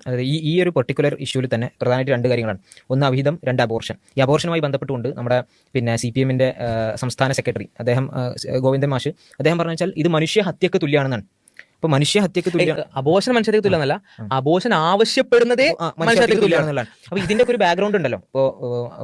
അതായത് ഈ ഒരു പെർട്ടിക്കുലർ ഇഷ്യൂവിൽ തന്നെ പ്രധാനമായിട്ട് രണ്ട് കാര്യങ്ങളാണ്. ഒന്ന് അവിഹിതം, രണ്ട് അബോർഷൻ. ഈ അബോർഷനുമായി ബന്ധപ്പെട്ടുകൊണ്ട് നമ്മുടെ പിന്നെ CPM-ന്റെ സംസ്ഥാന സെക്രട്ടറി അദ്ദേഹം ഗോവിന്ദൻ മാഷ് അദ്ദേഹം പറഞ്ഞു വെച്ചാൽ ഇത് മനുഷ്യ ഹത്യക്ക് തുല്യമാണെന്നാണ്. ഇപ്പൊ മനുഷ്യ ഹത്യക്ക് തുല്യ അബോർഷൻ മനുഷ്യർക്ക് തുല്യമെന്നല്ല, അബോർഷൻ ആവശ്യപ്പെടുന്നതേ മനുഷ്യർക്ക് തുല്യമാണെന്നുള്ളതാണ്. അപ്പൊ ഇതിന്റെ ഒക്കെ ഒരു ബാക്ക്ഗ്രൗണ്ട് ഉണ്ടല്ലോ. ഇപ്പോൾ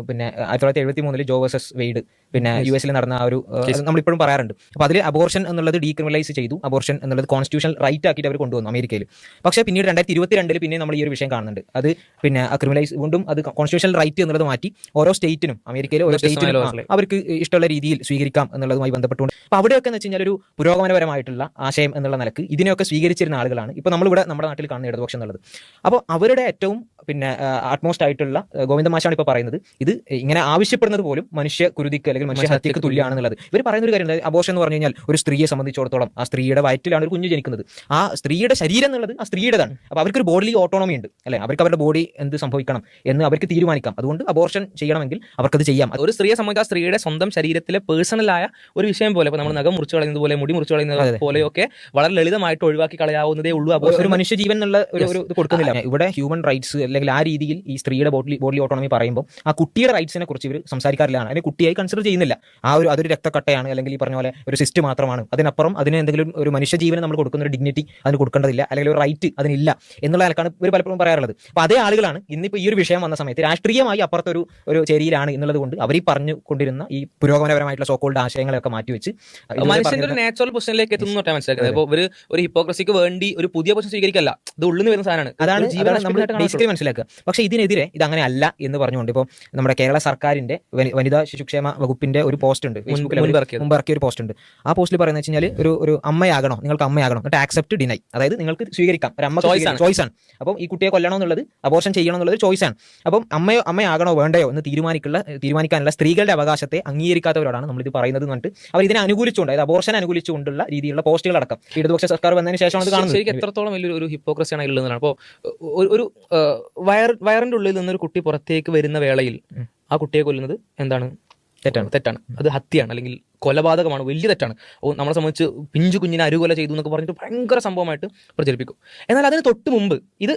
പിന്നെ 1973 ജോ വേഴ്സസ് വെയ്ഡ് പിന്നെ US നടന്ന ആ ഒരു നമ്മളിപ്പോഴും പറയാറുണ്ട്. അപ്പൊ അതിൽ അബോർഷൻ എന്നുള്ളത് ഡീക്രിമിനലൈസ് ചെയ്തു, അബോർഷൻ എന്നുള്ളത് കോൺസ്റ്റിറ്റ്യൂഷണൽ റൈറ്റ് ആക്കിയിട്ട് അവർ കൊണ്ടുവന്നു അമേരിക്കയിൽ. പക്ഷേ പിന്നീട് 2022 പിന്നെ നമ്മൾ ഈ ഒരു വിഷയം കാണുന്നുണ്ട്. അത് പിന്നെ ക്രിമിനലൈസ് വീണ്ടും അത് കോൺസ്റ്റിറ്റ്യൂഷണൽ റൈറ്റ് എന്നുള്ളത് മാറ്റി ഓരോ സ്റ്റേറ്റിനും അമേരിക്കയിലെ ഓരോ സ്റ്റേറ്റിനും അവർക്ക് ഇഷ്ടമുള്ള രീതിയിൽ സ്വീകരിക്കാം എന്നുള്ളതുമായി ബന്ധപ്പെട്ടുകൊണ്ട് അപ്പൊ അവിടെയൊക്കെ എന്ന് വെച്ച് കഴിഞ്ഞാൽ ഒരു പുരോഗമനപരമായിട്ടുള്ള ആശയം എന്നുള്ള നിലക്ക് ഇതിനെയൊക്കെ സ്വീകരിച്ചിരുന്ന ആളുകളാണ് ഇപ്പോൾ നമ്മളിവിടെ നമ്മുടെ നാട്ടിൽ കാണുന്ന ഇടതുപക്ഷം എന്നുള്ളത്. അപ്പോൾ അവരുടെ ഏറ്റവും പിന്നെ അറ്റ്മോസ്റ്റ് ആയിട്ടുള്ള ഗോവിന്ദ മാഷാണ് ഇപ്പോൾ പറയുന്നത് ഇത് ഇങ്ങനെ ആവശ്യപ്പെടുന്നത് പോലും മനുഷ്യ കുരുതിക്ക് അല്ലെങ്കിൽ മനുഷ്യ ഹത്യക്ക് തുല്യമാണെന്നുള്ളത്. ഇവർ പറയുന്ന ഒരു കാര്യം, അബോർഷൻ എന്ന് പറഞ്ഞു കഴിഞ്ഞാൽ ഒരു സ്ത്രീയെ സംബന്ധിച്ചിടത്തോളം ആ സ്ത്രീയുടെ വയറ്റിലാണ് ഒരു കുഞ്ഞ് ജനിക്കുന്നത്. ആ സ്ത്രീയുടെ ശരീരം എന്നുള്ളത് ആ സ്ത്രീയുടേതാണ്. അപ്പോൾ അവർക്കൊരു ബോഡി ഓട്ടോണമി ഉണ്ട് അല്ലെ, അവർക്ക് അവരുടെ ബോഡി എന്ത് സംഭവിക്കണം എന്ന് അവർക്ക് തീരുമാനിക്കാം. അതുകൊണ്ട് അബോർഷൻ ചെയ്യണമെങ്കിൽ അവർക്കത് ചെയ്യാം. ഒരു സ്ത്രീയെ സംബന്ധിച്ച് ആ സ്ത്രീയുടെ സ്വന്തം ശരീരത്തിലെ പേഴ്സണലായ ഒരു വിഷയം പോലെ, ഇപ്പോൾ നമ്മൾ നഖം മുറിച്ച് കളയുന്നത് പോലെ, മുടി മുറിച്ച് കളയുന്നത് പോലെയൊക്കെ വളരെ ലളിതമായിട്ട് ഒഴിവാക്കി കളയാവുന്നതേ ഉള്ളൂ. ഒരു മനുഷ്യജീവൻ എന്നുള്ള ഒരു ഇത് കൊടുക്കുന്നില്ല. ഇവിടെ ഹ്യൂമൻ റൈറ്റ്സ് അല്ലെങ്കിൽ ആ രീതിയിൽ ഈ സ്ത്രീയുടെ ബോഡി ഓട്ടോണമി പറയുമ്പോൾ ആ കുട്ടിയുടെ റൈറ്റ്സിനെ കുറിച്ച് ഇവർ സംസാരിക്കാറില്ല. അതിനെ കുട്ടിയായി കൺസിഡർ ചെയ്യുന്നില്ല. അതൊരു രക്തക്കട്ടയാണ് അല്ലെങ്കിൽ ഈ പറഞ്ഞ പോലെ ഒരു സിസ്റ്റ് മാത്രമാണ്. അതിനപ്പുറം അതിന് എന്തെങ്കിലും ഒരു മനുഷ്യജീവനെ നമ്മൾ കൊടുക്കുന്ന ഒരു ഡിഗ്നിറ്റി അതിന് കൊടുക്കേണ്ടതില്ല, അല്ലെങ്കിൽ ഒരു റൈറ്റ് അതിനില്ല എന്നുള്ള നിലക്കാണ് ഇവർ പലപ്പോഴും പറയാറുള്ളത്. അപ്പോൾ അതേ ആളുകളാണ് ഇന്നിപ്പോൾ ഈ ഒരു വിഷയം വന്ന സമയത്ത് രാഷ്ട്രീയമായി അപ്പുറത്തൊരു ചേരിയിലാണ് എന്നുള്ളത് കൊണ്ട് അവർ പറഞ്ഞു കൊണ്ടിരുന്ന ഈ പുരോഗമനപരമായിട്ടുള്ള സോക്കോൾഡ് ആശയങ്ങളെയൊക്കെ മാറ്റിവെച്ച് മനുഷ്യന്റെ ഒരു നാച്ചുറൽ പൊസിഷനിലേക്ക് എത്തുന്നു മനസ്സിലാക്കുന്നത്. അപ്പോൾ ഒരു ഹിപ്പോക്രസിക്ക് വേണ്ടി ഒരു പുതിയ പൊസിഷൻ സ്വീകരിക്കല്ല, ഇത് ഉള്ളിൽ നിന്ന് വരുന്ന സാധനമാണ്. അതാണ് നമ്മൾ ബേസിക്കലി മനസ്സിലാക്കുക. പക്ഷേ ഇതിനെതിരെ ഇത് അങ്ങനെ അല്ല എന്ന് പറഞ്ഞുകൊണ്ട് ഇപ്പോൾ നമ്മുടെ കേരള സർക്കാരിന്റെ വനിതാ ശിശുക്ഷേമ വകുപ്പിന്റെ ഒരു പോസ്റ്റ് ഉണ്ട്, മുമ്പ് ഇറക്കിയ ഒരു പോസ്റ്റ് ഉണ്ട്. ആ പോസ്റ്റിൽ പറയുന്നത് വെച്ച് കഴിഞ്ഞാൽ ഒരു അമ്മയാകണോ, നിങ്ങൾക്ക് അമ്മയാകണോ, എന്നിട്ട് ആക്സെപ്റ്റ് ഡിനൈ, അതായത് നിങ്ങൾക്ക് സ്വീകരിക്കാം, ഒരു അമ്മ ചോയ്സ് ആണ്. അപ്പം ഈ കുട്ടിയെ കൊല്ലണോ എന്നുള്ളത്, അബോർഷൻ ചെയ്യണം എന്നുള്ളത് ചോയ്സ് ആണ്. അപ്പം അമ്മയാകണോ വേണ്ടയോ എന്ന് തീരുമാനിക്കാനുള്ള സ്ത്രീകളുടെ അവകാശത്തെ അംഗീകരിക്കാത്തവരോടാണ് നമ്മളിത് പറയുന്നത് എന്നിട്ട് അവർ ഇതിനെ അനുകൂലിച്ചുകൊണ്ട്, അതായത് അബോർഷൻ അനുകൂലിച്ചുകൊണ്ടുള്ള രീതിയിലുള്ള പോസ്റ്റുകൾ അടക്കം ഇടതുപക്ഷ സർക്കാർ വന്നതിന് ശേഷമാണ് ഇത് കാണുന്നത്. ശരിക്കും എത്രത്തോളം വലിയൊരു ഹിപ്പോക്രസിയാണ് ഉള്ളതാണ്. അപ്പോൾ ഒരു വയറിന്റെ ഉള്ളിൽ നിന്നൊരു കുട്ടി പുറത്തേക്ക് വരുന്ന വേളയിൽ ആ കുട്ടിയെ കൊല്ലുന്നത് എന്താണ്? തെറ്റാണ്. അത് ഹത്യയാണ്, അല്ലെങ്കിൽ കൊലപാതകമാണ്, വലിയ തെറ്റാണ്. നമ്മളെ സംബന്ധിച്ച് പിഞ്ചു കുഞ്ഞിനെ അരുകൊല ചെയ്തു എന്നൊക്കെ പറഞ്ഞിട്ട് ഭയങ്കര സംഭവമായിട്ട് പ്രചരിപ്പിക്കും. എന്നാൽ അതിന് തൊട്ട് മുമ്പ് ഇത്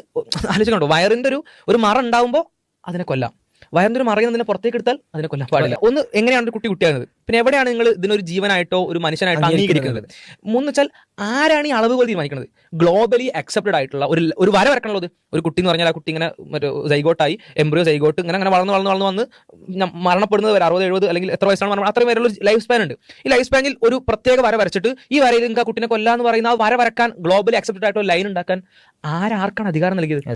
ആലോചിക്കണ്ടോ, വയറിന്റെ ഒരു മറ ഉണ്ടാവുമ്പോൾ അതിനെ കൊല്ലാം, വയറിന്റെ ഒരു മറയുന്നതിനെ പുറത്തേക്ക് എടുത്താൽ അതിനെ കൊല്ലാൻ പാടില്ല. ഒന്ന് എങ്ങനെയാണ് ഒരു കുട്ടിയാകുന്നത്, പിന്നെ എവിടെയാണ് നിങ്ങൾ ഇതിനൊരു ജീവനായിട്ടോ ഒരു മനുഷ്യനായിട്ടോ അംഗീകരിക്കുന്നത്? മൂന്ന് വെച്ചാൽ ആരാണ് ഈ അളവുകൾ തീരുമാനിക്കുന്നത്? ഗ്ലോബലി അക്സെപ്റ്റഡ് ആയിട്ടുള്ള ഒരു വര വരക്കണുള്ളത്. ഒരു കുട്ടി എന്ന് പറഞ്ഞാൽ ആ കുട്ടി ഇങ്ങനെ സൈഗോട്ടായി, എംബ്രിയോ സൈഗോട്ട് ഇങ്ങനെ വളർന്ന് വന്ന് മരണപ്പെടുന്നത് വരെ 60-70 അല്ലെങ്കിൽ എത്ര വയസ്സാണ് മരണം, അത്രയും വരെയുള്ള ലൈഫ് സ്പാൻ ഉണ്ട്. ഈ ലൈഫ് സ്പാനിൽ ഒരു പ്രത്യേക വര വരച്ചിട്ട് ഈ വരയിൽ നിങ്ങൾക്ക് ആ കുട്ടിനെ കൊല്ലാന്ന് പറയുന്ന ആ വര വരക്കാൻ ഗ്ലോബലി അക്സെപ്റ്റഡ് ആയിട്ടുള്ള ലൈൻ ഉണ്ടാക്കാൻ ആർക്കാണ് അധികാരം നൽകിയത്?